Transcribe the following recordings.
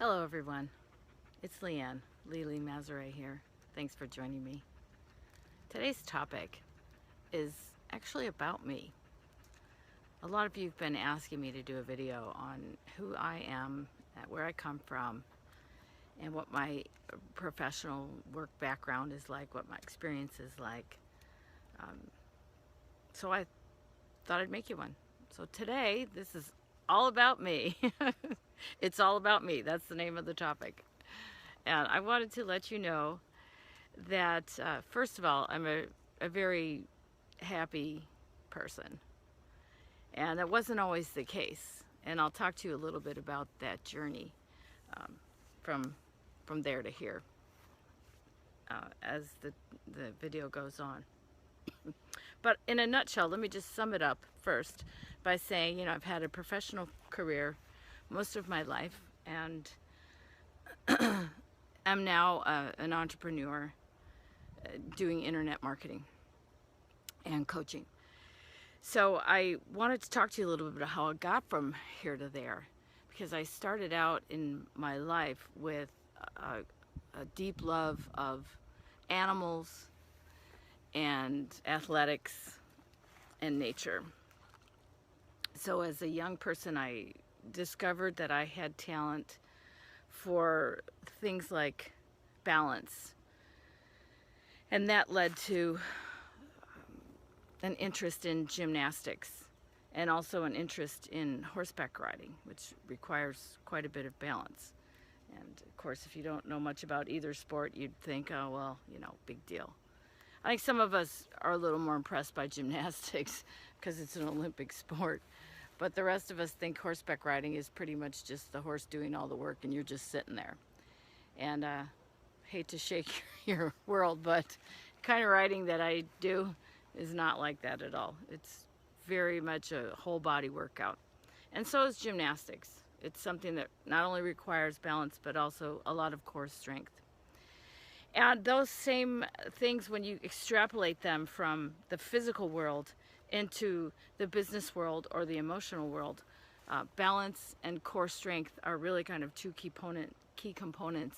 Hello everyone, it's Leanne, Lily Mazaret here. Thanks for joining me. Today's topic is actually about me. A lot of you have been asking me to do a video on who I am, where I come from, and what my professional work background is like, what my experience is like. So I thought I'd make you one. So today, this is all about me. It's all about me. That's the name of the topic. And I wanted to let you know that, first of all, I'm a very happy person. And that wasn't always the case. And I'll talk to you a little bit about that journey um, from there to here as the video goes on. But in a nutshell, let me just sum it up first by saying, I've had a professional career most of my life, and I'm now an entrepreneur doing internet marketing and coaching. So I wanted to talk to you a little bit about how I got from here to there, because I started out in my life with a deep love of animals and athletics and nature. So as a young person, I discovered that I had talent for things like balance, and that led to an interest in gymnastics and also an interest in horseback riding, which requires quite a bit of balance. And of course, if you don't know much about either sport, you'd think, oh well, big deal. I think some of us are a little more impressed by gymnastics because it's an Olympic sport. But the rest of us think horseback riding is pretty much just the horse doing all the work and you're just sitting there. And hate to shake your world, but the kind of riding that I do is not like that at all. It's very much a whole body workout. And so is gymnastics. It's something that not only requires balance, but also a lot of core strength. And those same things, when you extrapolate them from the physical world into the business world or the emotional world, balance and core strength are really kind of two key components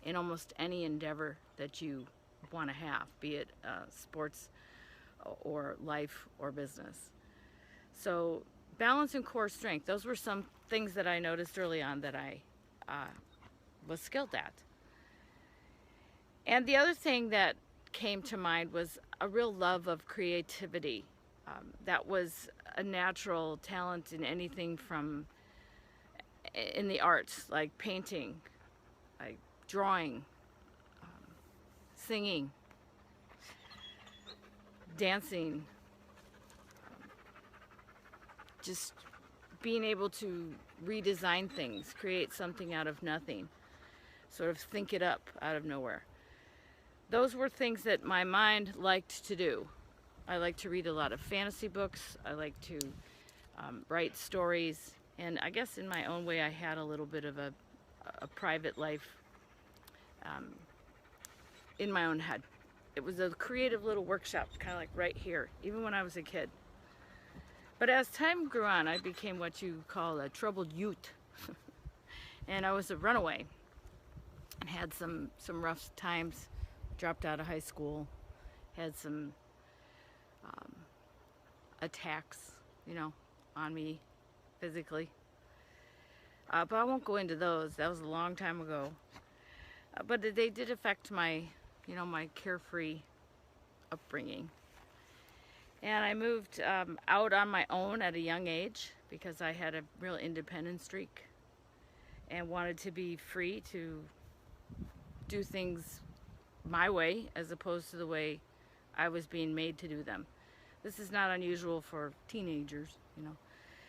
in almost any endeavor that you want to have, be it sports or life or business. So balance and core strength, those were some things that I noticed early on that I was skilled at. And the other thing that came to mind was a real love of creativity. That was a natural talent in anything from in the arts, like painting, like drawing, singing, dancing, just being able to redesign things, create something out of nothing, sort of think it up out of nowhere. Those were things that my mind liked to do. I like to read a lot of fantasy books. I like to write stories. And I guess in my own way, I had a little bit of a private life in my own head. It was a creative little workshop, kind of like right here, even when I was a kid. But as time grew on, I became what you call a troubled youth. And I was a runaway and had some rough times. Dropped out of high school, had some attacks, on me physically. But I won't go into those. That was a long time ago. But they did affect my, my carefree upbringing. And I moved out on my own at a young age because I had a real independent streak and wanted to be free to do things my way as opposed to the way I was being made to do them. This is not unusual for teenagers,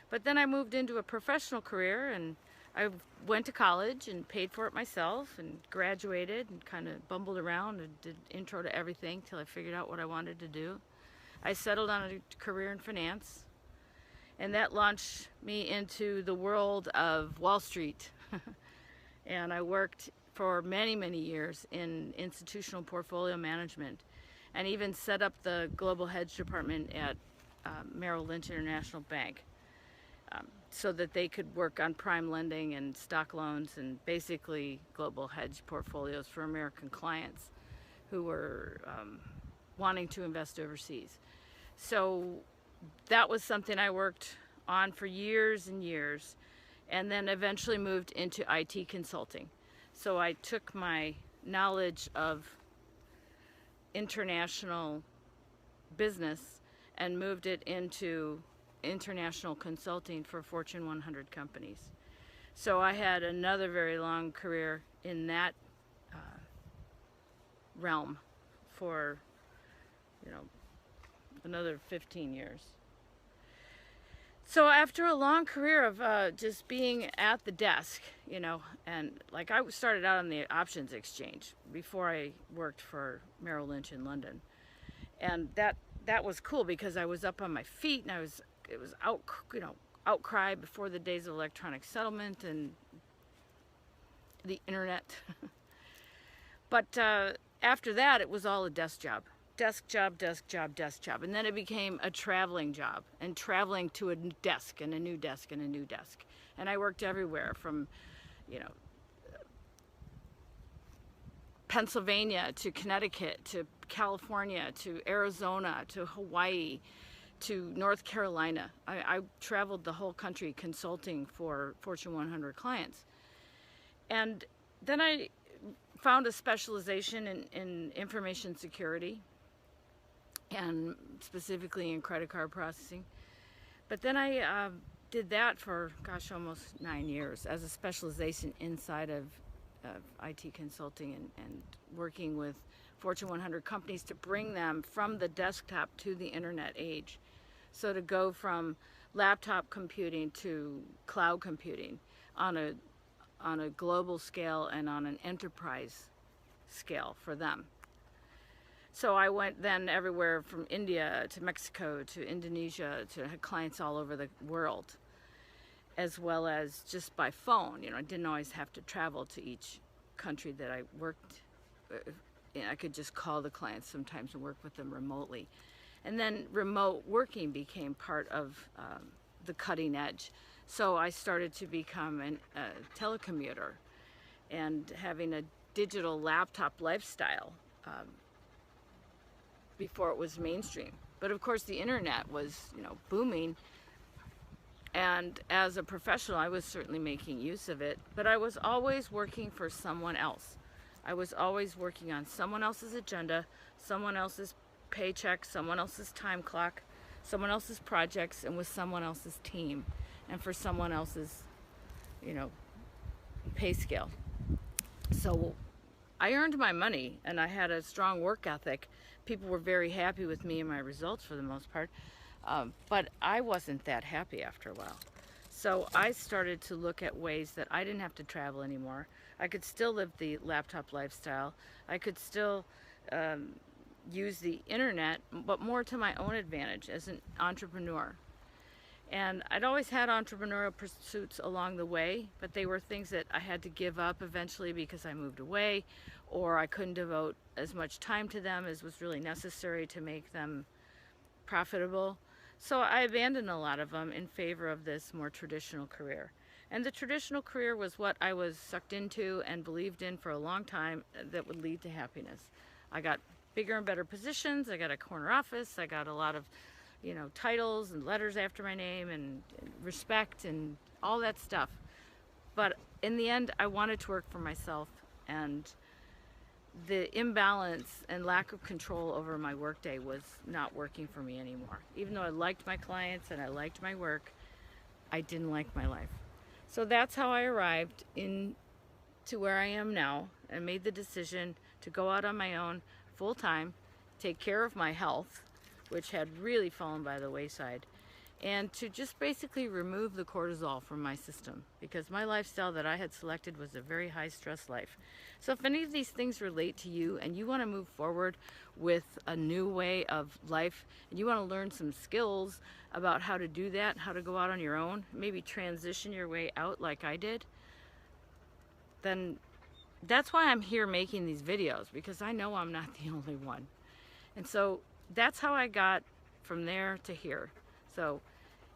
But then I moved into a professional career, and I went to college and paid for it myself and graduated and kind of bumbled around and did intro to everything till I figured out what I wanted to do. I settled on a career in finance, and that launched me into the world of Wall Street. And I worked for many, many years in institutional portfolio management, and even set up the global hedge department at Merrill Lynch International Bank. so that they could work on prime lending and stock loans and basically global hedge portfolios for American clients who were wanting to invest overseas. So that was something I worked on for years and years, and then eventually moved into IT consulting. So I took my knowledge of international business and moved it into international consulting for Fortune 100 companies. So I had another very long career in that realm for, another 15 years. So after a long career of just being at the desk, and like I started out on the options exchange before I worked for Merrill Lynch in London, and that was cool because I was up on my feet, and it was outcry before the days of electronic settlement and the internet. But after that, it was all a desk job. Desk job, desk job, desk job. And then it became a traveling job, and traveling to a desk and a new desk and a new desk. And I worked everywhere from, Pennsylvania to Connecticut to California to Arizona to Hawaii to North Carolina. I traveled the whole country consulting for Fortune 100 clients. And then I found a specialization in information security, and specifically in credit card processing. But then I did that for, almost 9 years as a specialization inside of IT consulting and working with Fortune 100 companies to bring them from the desktop to the internet age. So to go from laptop computing to cloud computing on a global scale and on an enterprise scale for them. So I went then everywhere from India to Mexico to Indonesia to had clients all over the world, as well as just by phone. I didn't always have to travel to each country that I worked. I could just call the clients sometimes and work with them remotely. And then remote working became part of the cutting edge. So I started to become a telecommuter and having a digital laptop lifestyle before it was mainstream. But of course the internet was, booming. And as a professional, I was certainly making use of it, but I was always working for someone else. I was always working on someone else's agenda, someone else's paycheck, someone else's time clock, someone else's projects, and with someone else's team, and for someone else's, pay scale. So I earned my money, and I had a strong work ethic. People were very happy with me and my results for the most part. But I wasn't that happy after a while. So I started to look at ways that I didn't have to travel anymore. I could still live the laptop lifestyle. I could still use the internet, but more to my own advantage as an entrepreneur. And I'd always had entrepreneurial pursuits along the way, but they were things that I had to give up eventually because I moved away, or I couldn't devote as much time to them as was really necessary to make them profitable. So I abandoned a lot of them in favor of this more traditional career. And the traditional career was what I was sucked into and believed in for a long time that would lead to happiness. I got bigger and better positions. I got a corner office. I got a lot of, titles and letters after my name and respect and all that stuff. But in the end, I wanted to work for myself, and the imbalance and lack of control over my workday was not working for me anymore. Even though I liked my clients and I liked my work, I didn't like my life. So that's how I arrived to where I am now and made the decision to go out on my own full time, take care of my health, which had really fallen by the wayside, and to just basically remove the cortisol from my system, because my lifestyle that I had selected was a very high stress life. So if any of these things relate to you and you want to move forward with a new way of life, and you want to learn some skills about how to do that, how to go out on your own, maybe transition your way out like I did, then that's why I'm here making these videos, because I know I'm not the only one. And so that's how I got from there to here. So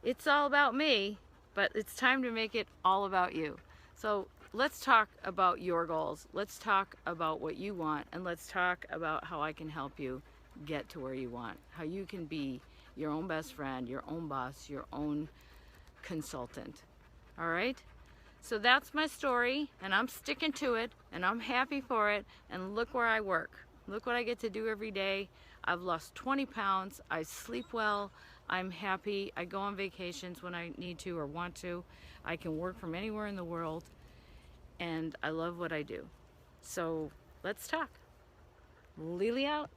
it's all about me, but it's time to make it all about you. So let's talk about your goals. Let's talk about what you want, and let's talk about how I can help you get to where you want. How you can be your own best friend, your own boss, your own consultant. All right? So that's my story, and I'm sticking to it, and I'm happy for it, and look where I work. Look what I get to do every day. I've lost 20 pounds. I sleep well. I'm happy. I go on vacations when I need to or want to. I can work from anywhere in the world, and I love what I do. So let's talk. Lily out.